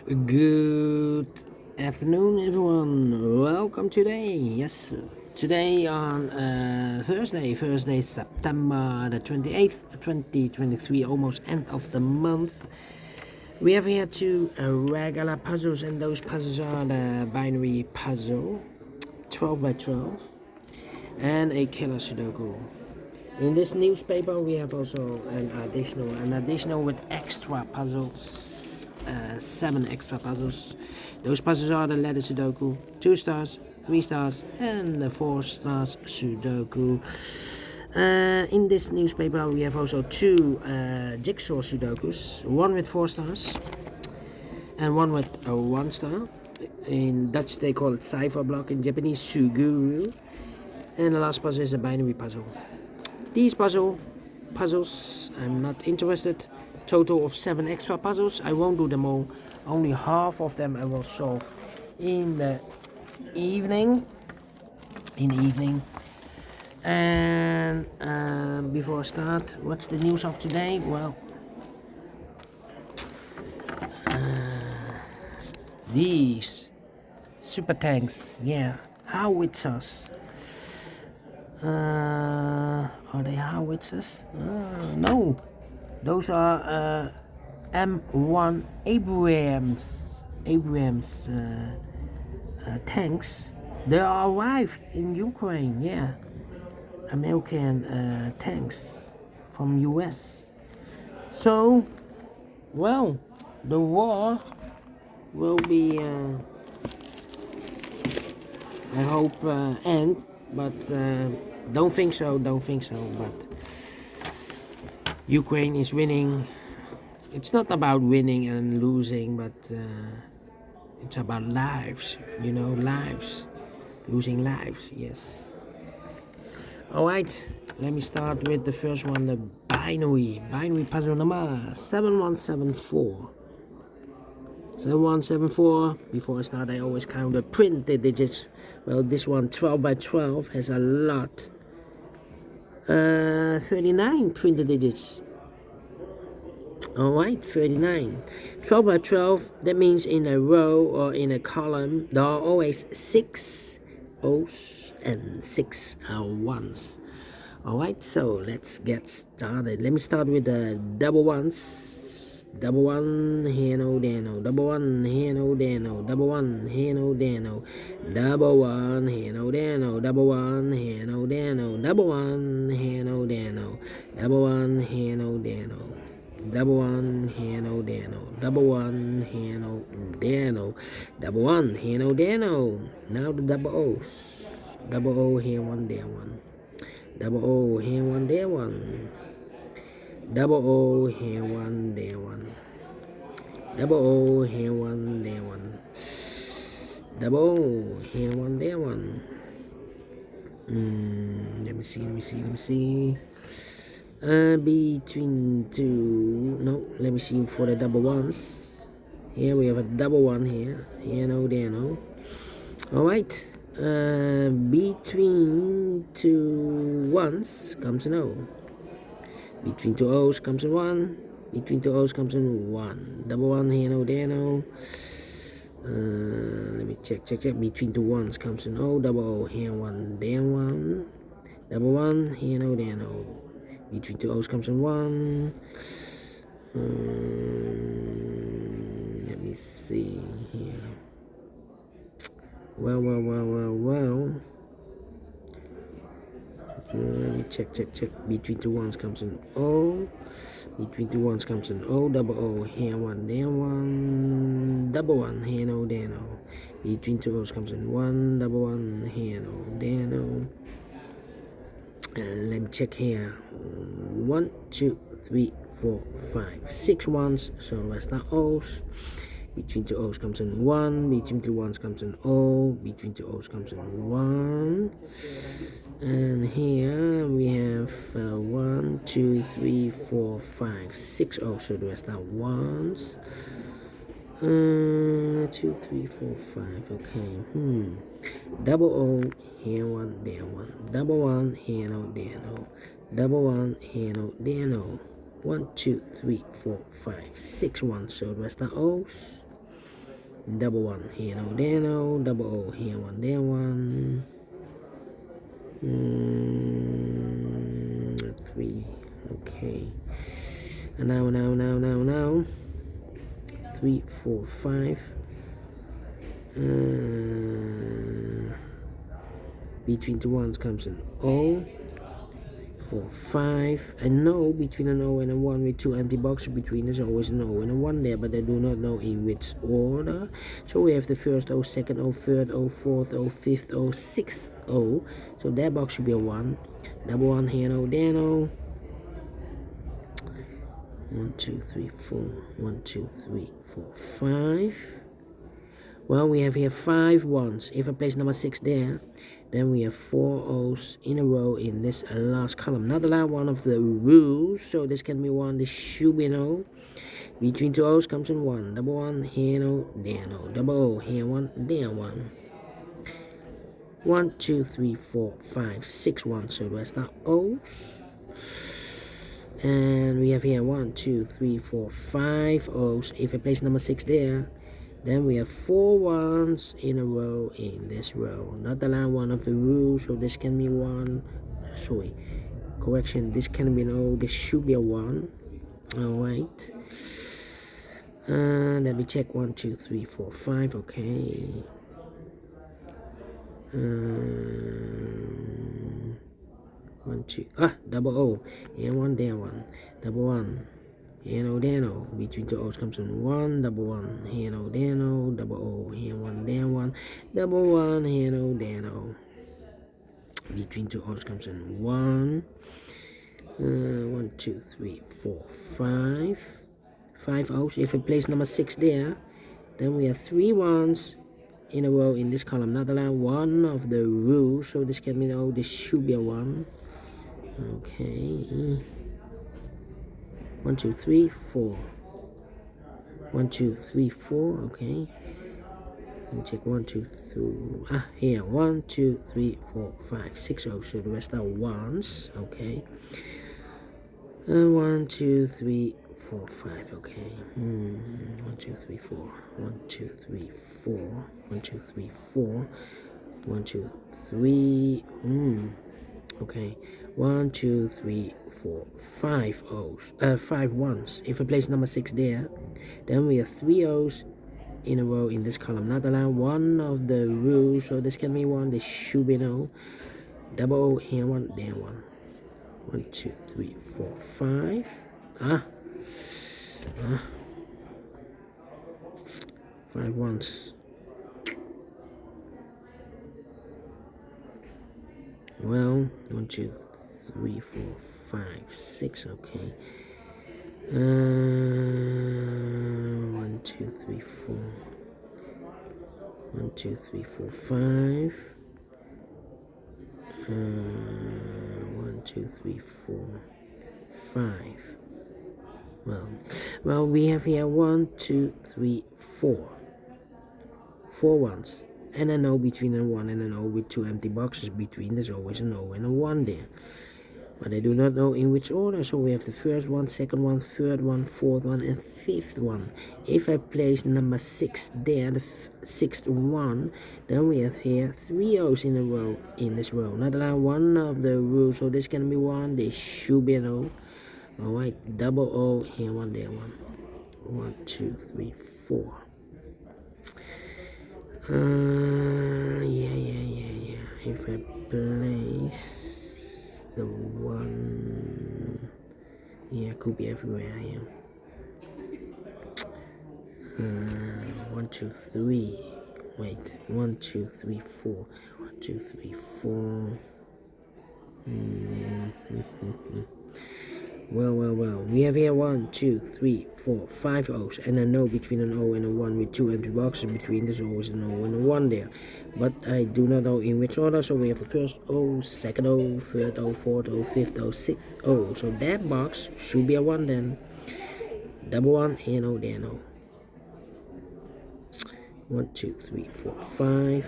Good afternoon, everyone. Welcome today. Yes, today on Thursday, September the 28th, 2023, almost end of the month. We have here two regular puzzles, and those puzzles are the binary puzzle, 12 by 12, and a killer Sudoku. In this newspaper, we have also an additional with extra puzzles, 7 extra puzzles. Those puzzles are the letter Sudoku, 2 stars, 3 stars, and the 4 stars Sudoku. In this newspaper, we have also 2 jigsaw Sudokus, one with 4 stars and one with 1 star. In Dutch, they call it cipher block. In Japanese, suguru. And the last puzzle is a binary puzzle. These puzzles, I'm not interested. Total of 7 extra puzzles. I won't do them all. Only half of them I will solve in the evening. And before I start, what's the news of today? Well, these Supertanks, yeah, howitzers. Are they howitzers? No, those are M1 Abrams tanks. They are arrived in Ukraine. Yeah, American tanks from US. So, well, the war will be, I hope, end. But don't think so. But Ukraine is winning. It's not about winning and losing, but it's about lives. Lives, losing lives. Yes. All right. Let me start with the first one, the binary puzzle number 7174. 7174. Before I start, I always count the printed digits. Well, this one, 12 by 12, has a lot. 39 printed digits. Alright, 39. 12 by 12, that means in a row or in a column, there are always 6 O's and 6 1's. Alright, so let's get started. Let me start with the double ones. Double one, here no, there no. Double one, here no, there no. Double one, here no, there no. Double one, here no, there no. Double one, here no, there no. Double one, here no, there no. Double one, here no, there no. Double one, here no, there no. Double one, here no, there no. Double one, here no, there no. Now the double O's. Double O, here one, there one. Double O, here one, there one. Double O, here one, there one. Double O, here one, there one. Double O, here one, there one. Let me see. Between two. No, let me see for the double ones. Here we have a double one here. Here no, there no. Alright. Between two ones comes an O. Between two O's comes in 1. Between two O's comes in 1. Double one, here no, there no. Let me check. Between two ones comes in O. Double O, here one, there one. Double one, here no, there no. Between two O's comes in 1. Let me see here. Well. Let me check. Between two ones comes an O. Between two ones comes an O. Double O, here one, there one. Double one, here no, there no. Between two O's comes in 1. Double one, here no, there no. And let me check here. 1, 2, 3, 4, 5, 6 ones. So rest are O's. Between two O's comes in 1. Between two ones comes in O. Between two O's comes in 1. And here we have 1, 2, 3, 4, 5, 6 O's. So the rest are ones. 2, 3, 4, 5. Okay. Double O, here one, there one. Double one, here no, there no. Double one, here no, there no. 1, 2, 3, 4, 5, 6 ones. So the rest are O's. double one, here no, there no, double O, here one, there one. 3, okay. And now 3, 4, 5. Between two ones comes an O, 4, 5. I know between an O and a 1 with two empty boxes between, there's always an O and a 1 there, but I do not know in which order. So we have the first O, second O, third O, fourth O, fifth O, sixth O. So that box should be a 1. Double one, here no, there no. 1, 2, 3, 4. 1, 2, 3, 4, 5. Well, we have here 5 ones. If I place number 6 there, then we have 4 O's in a row in this last column. Not allowed one of the rules, so this can be 1. This should be an O. Between two O's comes in 1. Double one, here no, there no. Double O, here 1, there 1. 1, 2, 3, 4, 5, 6 ones. So the rest are O's. And we have here 1, 2, 3, 4, 5 O's. If I place number 6 there, then we have 4 ones in a row in this row. Not allowed one of the rules, so this can be 1. Sorry, correction, this can be an O, this should be a 1. Alright. Let me check 1, 2, 3, 4, 5, okay. 1, 2, double O, here 1, there 1, double 1. Here no, there no. Between two O's comes in 1, double 1, here no, there no, double O, here 1, there 1, double 1, here no, there no. Between two O's comes in 1, 1, 2, 3, 4, 5. 5 O's. If I place number 6 there, then we have 3 ones in a row in this column. Not allowed one of the rules, so this can be an O, this should be a 1. Okay. 1, 2, 3, 4. 1, 2, 3, 4. Okay. Let me check 1, 2, 3. Here 1, 2, 3, 4, 5, 6 O's. So the rest are ones. Okay. 1, 2, 3, 4, 5. Okay. 1, 2, 3, 4. 1, 2, 3, 4. 1, 2, 3, 4. 1, 2, 3. Okay. 1, 2, 3, 4, 5 O's, 5 ones. If I place number 6 there, then we have 3 O's in a row in this column. Not allowed one of the rules, so this can be 1, this should be no. Double O, here 1, there 1. 1, 2, 3, 4, 5. 5 ones. Well, 1, 2, 3, 4, 5, 6, okay. 1, 2, 3, 4. 1, 2, 3, 4, 5. 1, 2, 3, 4, 5. Well, we have here 1, 2, 3, 4. 4 ones. And an O between a 1 and an O with 2 empty boxes between. There's always an O and a 1 there. But I do not know in which order, so we have the first one, second one, third one, fourth one, and fifth one. If I place number 6 there, the 6th one, then we have here 3 O's in a row in this row. Not allowed one of the rules, so this can be 1, this should be an O. Alright, double O, here 1, there 1. 1, 2, 3, 4. Yeah. If I place the 1, yeah, could be everywhere. Yeah. 1, 2, 3. Wait, 1, 2, 3, 4. 1, 2, 3, 4. Well. We have here 1, 2, 3, 4, 5 O's, and a no between an O and a 1 with 2 empty boxes between. There's always an O and a 1 there. But I do not know in which order, so we have the first O, second O, third O, fourth O, fifth O, sixth O. So that box should be a 1 then. Double 1, here no, there no. 1, 2, 3, 4, 5.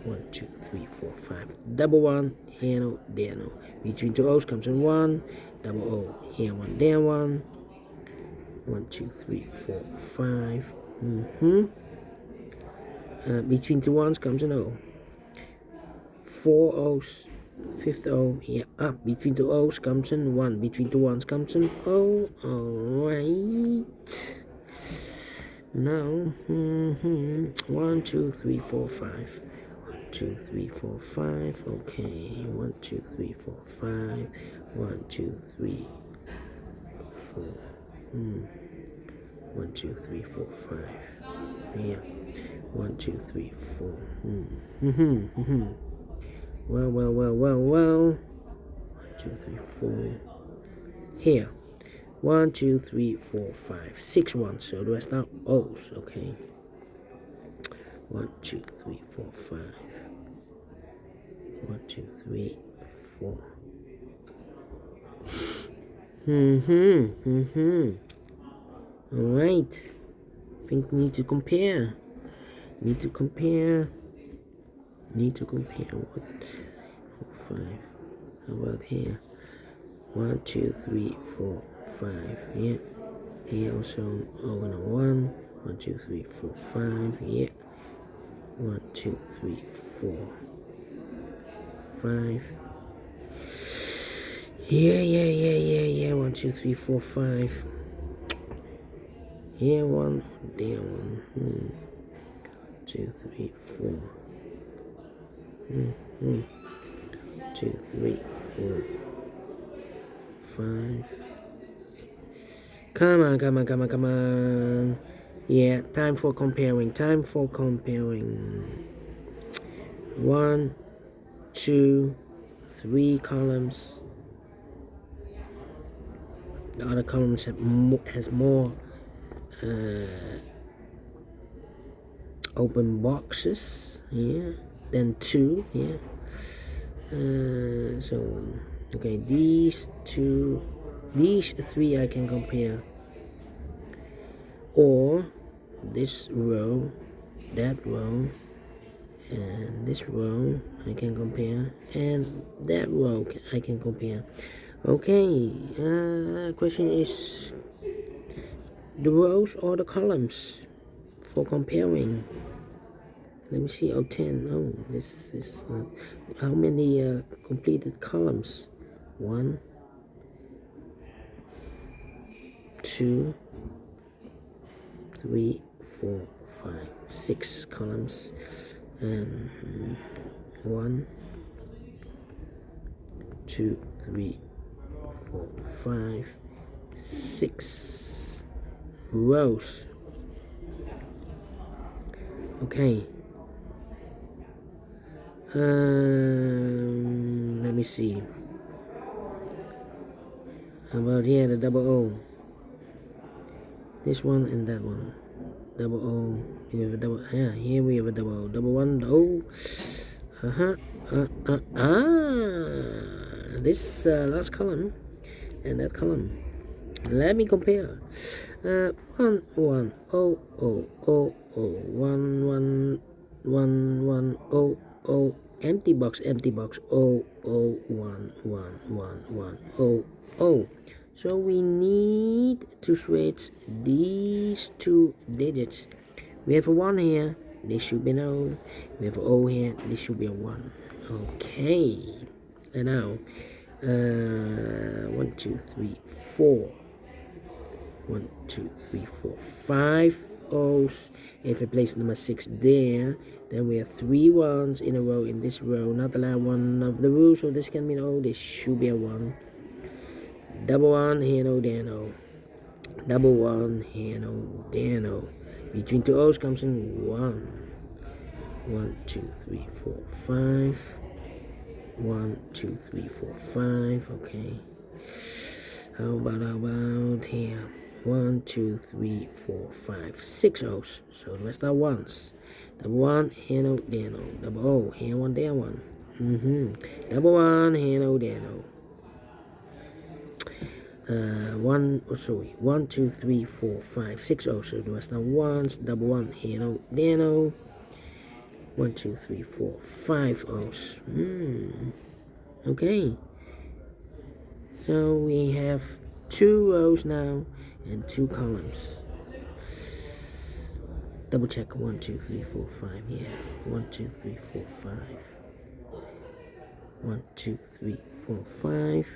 1, 2, 3, 4, 5. Double 1, here no, there no. Between two O's comes in 1. Double O, here 1, there 1. 1, 2, 3, 4, 5. between two ones comes an O. 4 O's, fifth O, yeah, between two O's comes an 1, between two ones comes an O, alright. Now, 1, 2, 3, 4, 5. 2, 3, 4, 5. Okay, 1, 2, 3, 4, 5. 1, 2, 3, 4. 1, 2, 3, 4, 5. Yeah. 1, 2, 3, 4. Well. 1, 2, 3, 4. Here. 1, 2, 3, 4, 5. 6 ones. So the rest are O's. Okay. 1, 2, 3, 4, 5. 1, 2, 3, 4. Alright. I think we need to compare. What? 4, 5. How about here? 1, 2, 3, 4, 5. Yeah. Here also O and a 1. 1, 2, 3, 4, 5. Yeah. 1, 2, 3, 4, 5. Yeah. 1, 2, 3, 4, 5. Here 1, there 1. 2, 3, 4. 2, 3, 4, 5. Come on. Yeah, time for comparing. 1, 2, 3 columns. The other columns has more open boxes, yeah, then 2, yeah. So okay, these 3 I can compare, or this row, that row, and this row I can compare, and that row I can compare. Okay, question is the rows or the columns for comparing. Let me see. 10. Oh, this is not. How many completed columns? 1, 2, 3, 4, 5, 6 columns, and 1, 2, 3, 4, 5, 6 rows. Okay. Let me see. How about here, the double O? This one and that one. Double O. You have a double. Yeah, here we have a double O. Double 1, O. This last column and that column. Let me compare. 1, 1, O, O, O, O. 1, 1, 1, 1, O, O. Empty box, O, O, 1, 1, 1, 1, O, O. So we need to switch these 2 digits. We have a 1 here, this should be an O. We have an O here, this should be a 1. Okay. And now, 1, 2, 3, 4. 1, 2, 3, 4, 5 O's. If I place number 6 there, then we have 3 ones in a row in this row. Not allowed one of the rules, so this can be an O. This should be a 1. Double 1, here no, there no. Double 1, here no, there no. Between 2 O's comes in 1. 1, 2, 3, 4, 5. 1, 2, 3, 4, 5. Okay. How about here? 1, 2, 3, 4, 5, 6 O's. So the rest are 1s. Double 1, here no, there no. Double O, here 1, there 1. Double 1, here no, there no. 1, 2, 3, 4, 5, 6 O's. So the rest are 1s. Double 1, here no, there no. 1, 2, 3, 4, 5 O's. Okay. So we have 2 rows now and 2 columns. Double check 1, 2, 3, 4, 5. Yeah, 1, 2, 3, 4, 5. 1, 2, 3, 4, 5.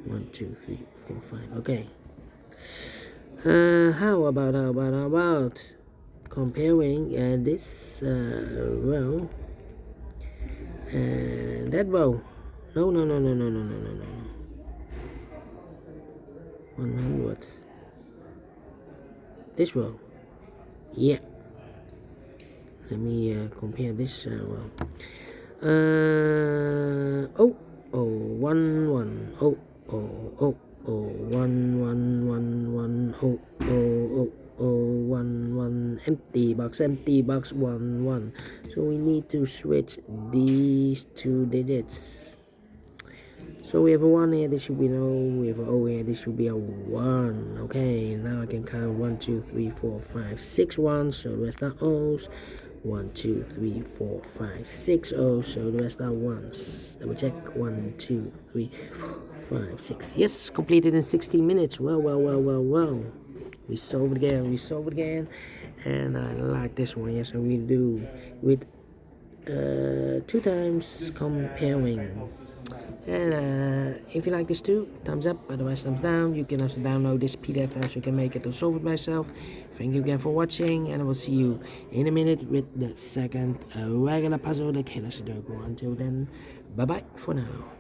1, 2, 3, 4, 5. Okay. How about comparing this row and that row? No. 100. This row. Yeah. Let me compare this row. Oh, 1, 1. Oh, 1, 1, 1, 1. Oh, 1, 1. Empty box, 1, 1. So we need to switch these two digits. So we have a 1 here, this should be an O. We have an O here, this should be a 1. Okay, now I can count 1, 2, 3, 4, 5, 6 ones. So the rest are O's. 1, 2, 3, 4, 5, 6 O's. So the rest are 1s. Double check. 1, 2, 3, 4, 5, 6. Yes, completed in 16 minutes. Well. We solved again. And I like this one. Yes, I really do. With 2 times comparing. And if you like this too, thumbs up, otherwise thumbs down. You can also download this PDF so you can make it or solve it myself. Thank you again for watching, and I will see you in a minute with the second regular puzzle, the Killer Sudoku. Until then, bye bye for now.